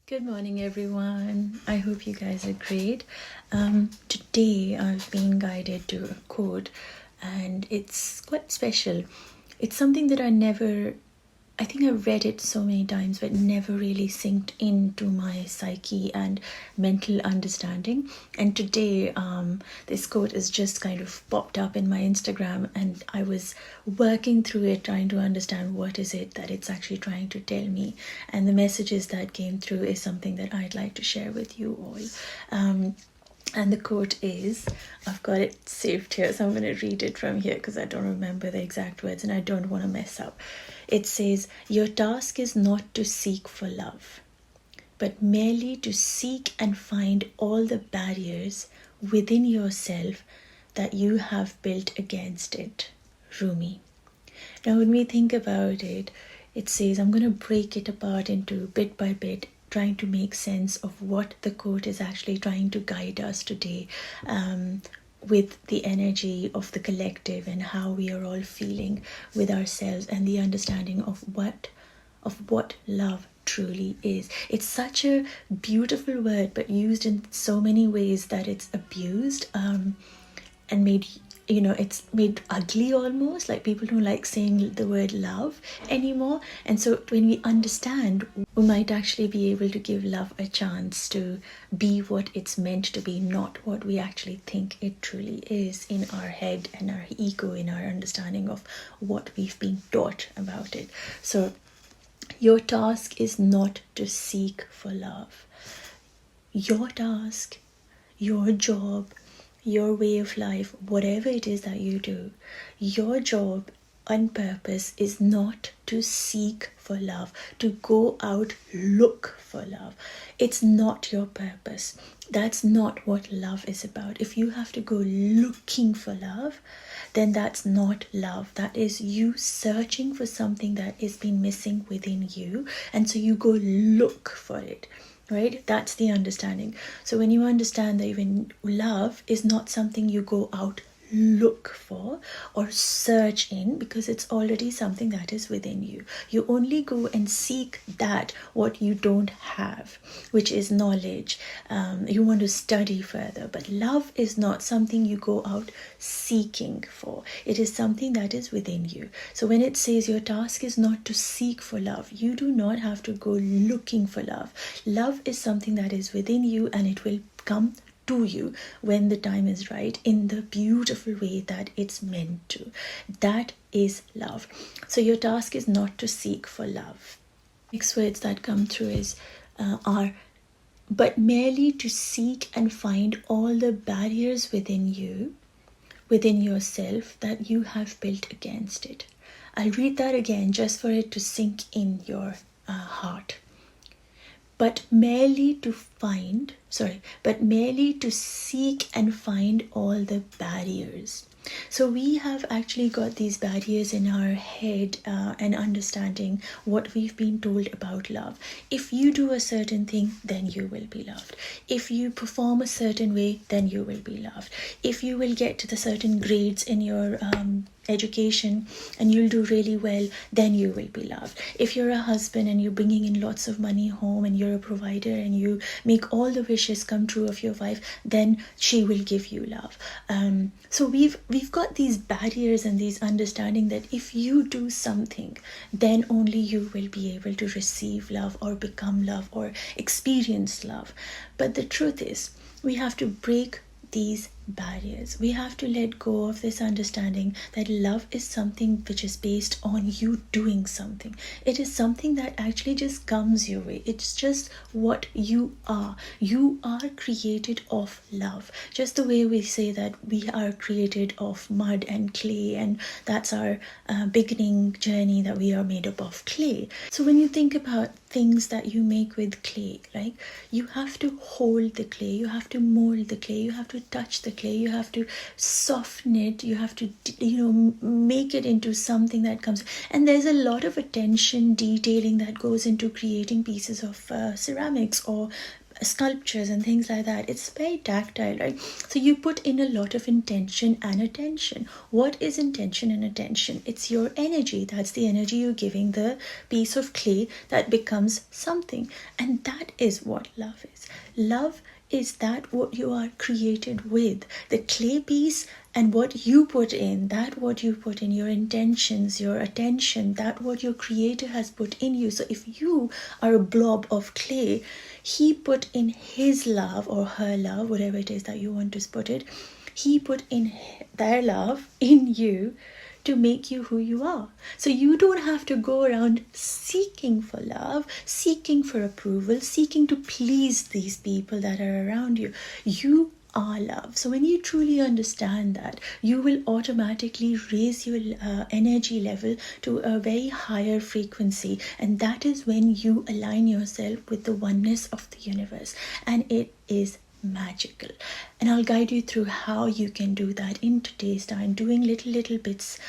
Good morning, everyone. I hope you guys are great. Today, I've been guided to a quote, and it's quite special. It's something that I think I've read it so many times, but never really synced into my psyche and mental understanding. And today, this quote is just kind of popped up in my Instagram, and I was working through it, trying to understand what is it that it's actually trying to tell me. And the messages that came through is something that I'd like to share with you all. And the quote is, I've got it saved here, so I'm going to read it from here because I don't remember the exact words and I don't want to mess up. It says, "Your task is not to seek for love, but merely to seek and find all the barriers within yourself that you have built against it." Rumi. Now, when we think about it, it says, I'm going to break it apart into bit by bit, trying to make sense of what the quote is actually trying to guide us today, with the energy of the collective and how we are all feeling with ourselves and the understanding of what love truly is. It's such a beautiful word, but used in so many ways that it's abused, and made, it's made ugly almost. Like, people don't like saying the word love anymore. And so when we understand, we might actually be able to give love a chance to be what it's meant to be, not what we actually think it truly is in our head and our ego, in our understanding of what we've been taught about it. So your task is not to seek for love. Your task, your job, your way of life, whatever it is that you do, your job on purpose is not to seek for love, to go out look for love. It's not your purpose. That's not what love is about. If you have to go looking for love, then that's not love. That is you searching for something that has been missing within you, and so you go look for it. Right? That's the understanding. So when you understand that even love is not something you go out look for or search in, because it's already something that is within you. You only go and seek that what you don't have, which is knowledge. You want to study further, but love is not something you go out seeking for. It is something that is within you. So when it says your task is not to seek for love, you do not have to go looking for love. Love is something that is within you, and it will come to you when the time is right, in the beautiful way that it's meant to. That is love. So your task is not to seek for love. Next words that come through are but merely to seek and find all the barriers within you, within yourself, that you have built against it. I'll read that again just for it to sink in your heart. But merely to seek and find all the barriers. So we have actually got these barriers in our head, and understanding what we've been told about love. If you do a certain thing, then you will be loved. If you perform a certain way, then you will be loved. If you will get to the certain grades in your education and you'll do really well, then you will be loved. If you're a husband and you're bringing in lots of money home and you're a provider and you make all the wishes come true of your wife, then she will give you love. So we've got these barriers and these understanding that if you do something, then only you will be able to receive love or become love or experience love. But the truth is, we have to break these barriers. We have to let go of this understanding that love is something which is based on you doing something. It is something that actually just comes your way. It's just what you are. You are created of love. Just the way we say that we are created of mud and clay, and that's our beginning journey, that we are made up of clay. So when you think about things that you make with clay, like, you have to hold the clay, you have to mold the clay, you have to touch the clay, you have to soften it, you have to make it into something that comes. And there's a lot of attention, detailing that goes into creating pieces of ceramics or sculptures and things like that, it's very tactile, right? So you put in a lot of intention and attention. What is intention and attention? It's your energy. That's the energy you're giving the piece of clay that becomes something. And that is what love is. Love is that what you are created with, the clay piece, and what you put in, that what you put in, your intentions, your attention, that what your creator has put in you. So if you are a blob of clay, he put in his love or her love, whatever it is that you want to put it, he put in their love in you to make you who you are. So you don't have to go around seeking for love, seeking for approval, seeking to please these people that are around you. You are love. So when you truly understand that, you will automatically raise your energy level to a very higher frequency, and that is when you align yourself with the oneness of the universe, and it is magical. And I'll guide you through how you can do that in today's time, doing little bits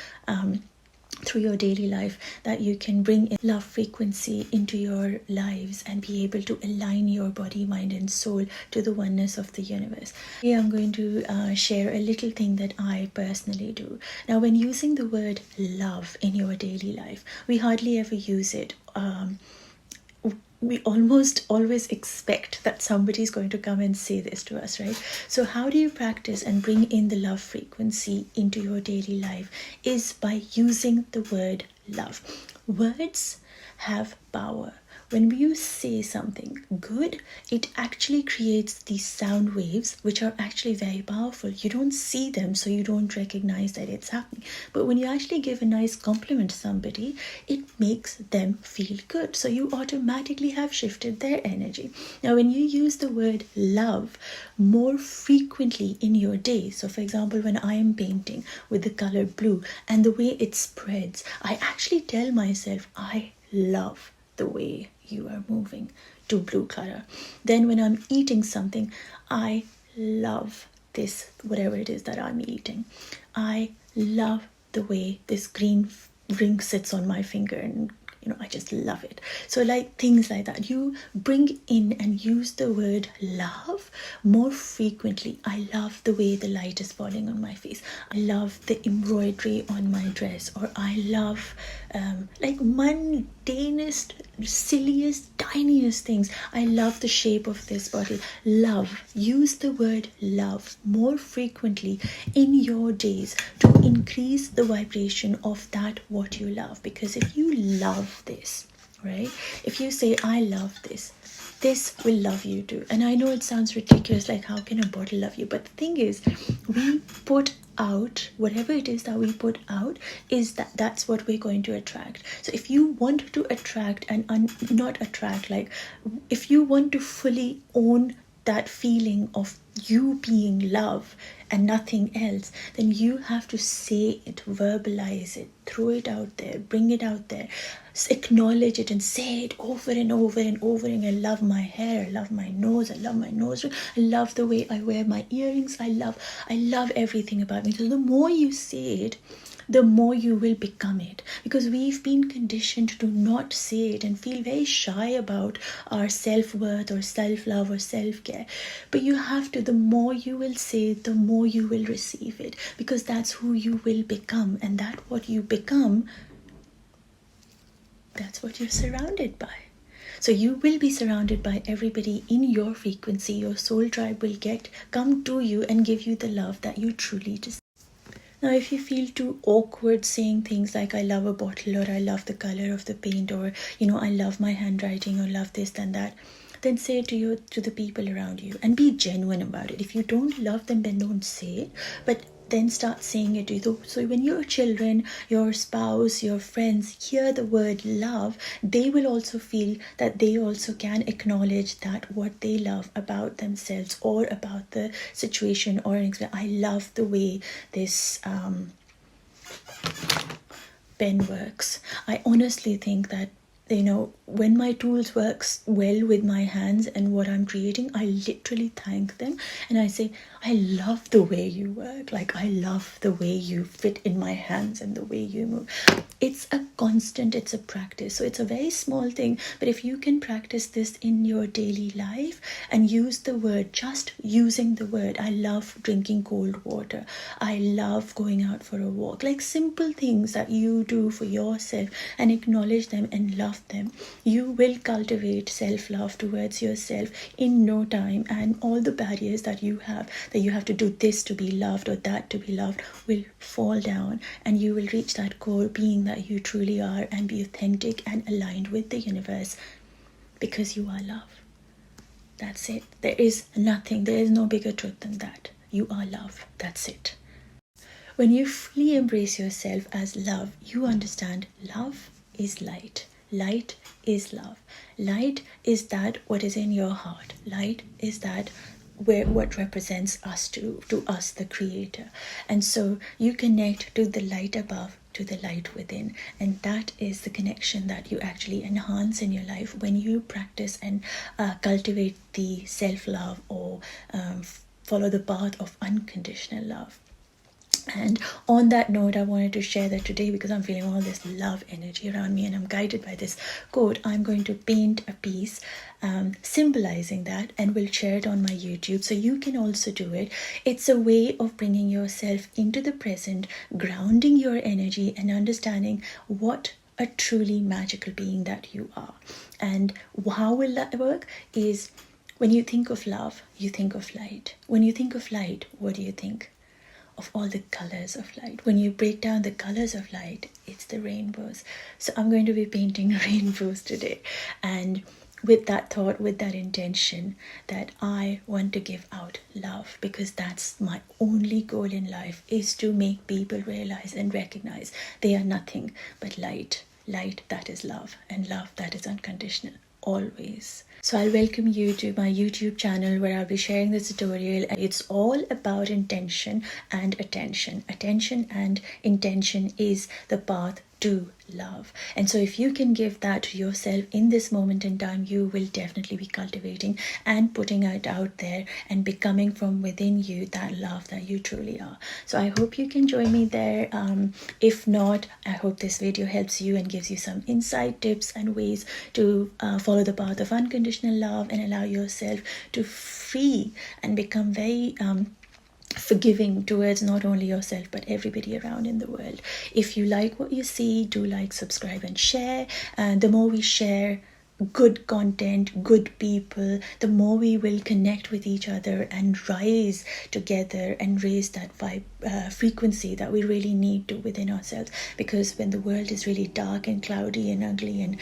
through your daily life, that you can bring in love frequency into your lives and be able to align your body, mind and soul to the oneness of the universe. Today I'm going to share a little thing that I personally do. Now, when using the word love in your daily life, we hardly ever use it. We almost always expect that somebody's going to come and say this to us, right? So how do you practice and bring in the love frequency into your daily life? Is by using the word love. Words have power. When you say something good, it actually creates these sound waves, which are actually very powerful. You don't see them, so you don't recognize that it's happening. But when you actually give a nice compliment to somebody, it makes them feel good. So you automatically have shifted their energy. Now, when you use the word love more frequently in your day, so for example, when I am painting with the color blue and the way it spreads, I actually tell myself, I love the way you are moving to blue color. Then when I'm eating something, I love this, whatever it is that I'm eating. I love the way this green ring sits on my finger, and I just love it. So like things like that, you bring in and use the word love more frequently. I love the way the light is falling on my face. I love the embroidery on my dress. Or I love like mundanest, silliest, tiniest things. I love the shape of this bottle. Love. Use the word love more frequently in your days to increase the vibration of that what you love. Because if you love this, right? If you say, I love this, this will love you too. And I know it sounds ridiculous, like how can a bottle love you? But the thing is, we put out whatever it is that we put out, is that's what we're going to attract. So if you want to attract and not attract, like if you want to fully own that feeling of you being love and nothing else, then you have to say it, verbalize it, throw it out there, bring it out there, acknowledge it and say it over and over and over again. I love my hair, I love my nose, I love my nose ring, I love the way I wear my earrings, I love everything about me. So the more you say it, the more you will become it, because we've been conditioned to not say it and feel very shy about our self-worth or self-love or self-care. But you have to, the more you will say it, the more you will receive it, because that's who you will become, and that what you become, that's what you're surrounded by. So you will be surrounded by everybody in your frequency. Your soul tribe will come to you and give you the love that you truly deserve. Now, if you feel too awkward saying things like, I love a bottle, or I love the color of the paint, or, I love my handwriting, or love this and that, then say it to the people around you and be genuine about it. If you don't love them, then don't say it, but then start saying it to you. So when your children, your spouse, your friends hear the word love, they will also feel that they also can acknowledge that what they love about themselves or about the situation or I love the way this pen works. I honestly think that when my tools works well with my hands and what I'm creating, I literally thank them and I say, I love the way you work. Like, I love the way you fit in my hands and the way you move. It's a constant, it's a practice. So it's a very small thing, but if you can practice this in your daily life and use the word, just using the word, I love drinking cold water, I love going out for a walk, like simple things that you do for yourself, and acknowledge them and love them, you will cultivate self-love towards yourself in no time. And all the barriers that you have to do this to be loved or that to be loved will fall down, and you will reach that core being that you truly are and be authentic and aligned with the universe, because you are love. That's it. There is nothing, there is no bigger truth than that. You are love. That's it. When you fully embrace yourself as love, you understand love is light. Light is love. Light is that what is in your heart. Light is that what represents us to us, the creator. And so you connect to the light above, to the light within, and that is the connection that you actually enhance in your life when you practice and cultivate the self-love, or follow the path of unconditional love. And on that note, I wanted to share that today, because I'm feeling all this love energy around me and I'm guided by this quote, I'm going to paint a piece symbolizing that, and will share it on my YouTube so you can also do it. It's a way of bringing yourself into the present, grounding your energy, and understanding what a truly magical being that you are. And how will that work is, when you think of love, you think of light. When you think of light, what do you think? Of all the colors of light. When you break down the colors of light, it's the rainbows. So I'm going to be painting rainbows today, and with that thought, with that intention, that I want to give out love, because that's my only goal in life, is to make people realize and recognize they are nothing but light. Light that is love, and love that is unconditional, always. So I'll welcome you to my YouTube channel, where I'll be sharing this tutorial. It's all about intention and attention. Attention and intention is the path to love. And so if you can give that to yourself in this moment in time, you will definitely be cultivating and putting it out there and becoming from within you that love that you truly are. So I hope you can join me there. If not, I hope this video helps you and gives you some insight, tips and ways to follow the path of unconditional love and allow yourself to free and become very forgiving towards not only yourself but everybody around in the world. If you like what you see, do like, subscribe and share. And the more we share good content, good people, the more we will connect with each other and rise together and raise that frequency that we really need to within ourselves. Because when the world is really dark and cloudy and ugly and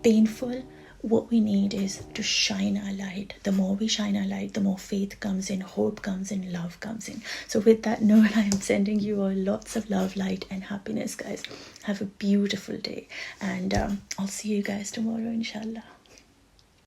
painful, what we need is to shine our light. The more we shine our light, the more faith comes in, hope comes in, love comes in. So with that note, I am sending you all lots of love, light and happiness, guys. Have a beautiful day, and I'll see you guys tomorrow, inshallah.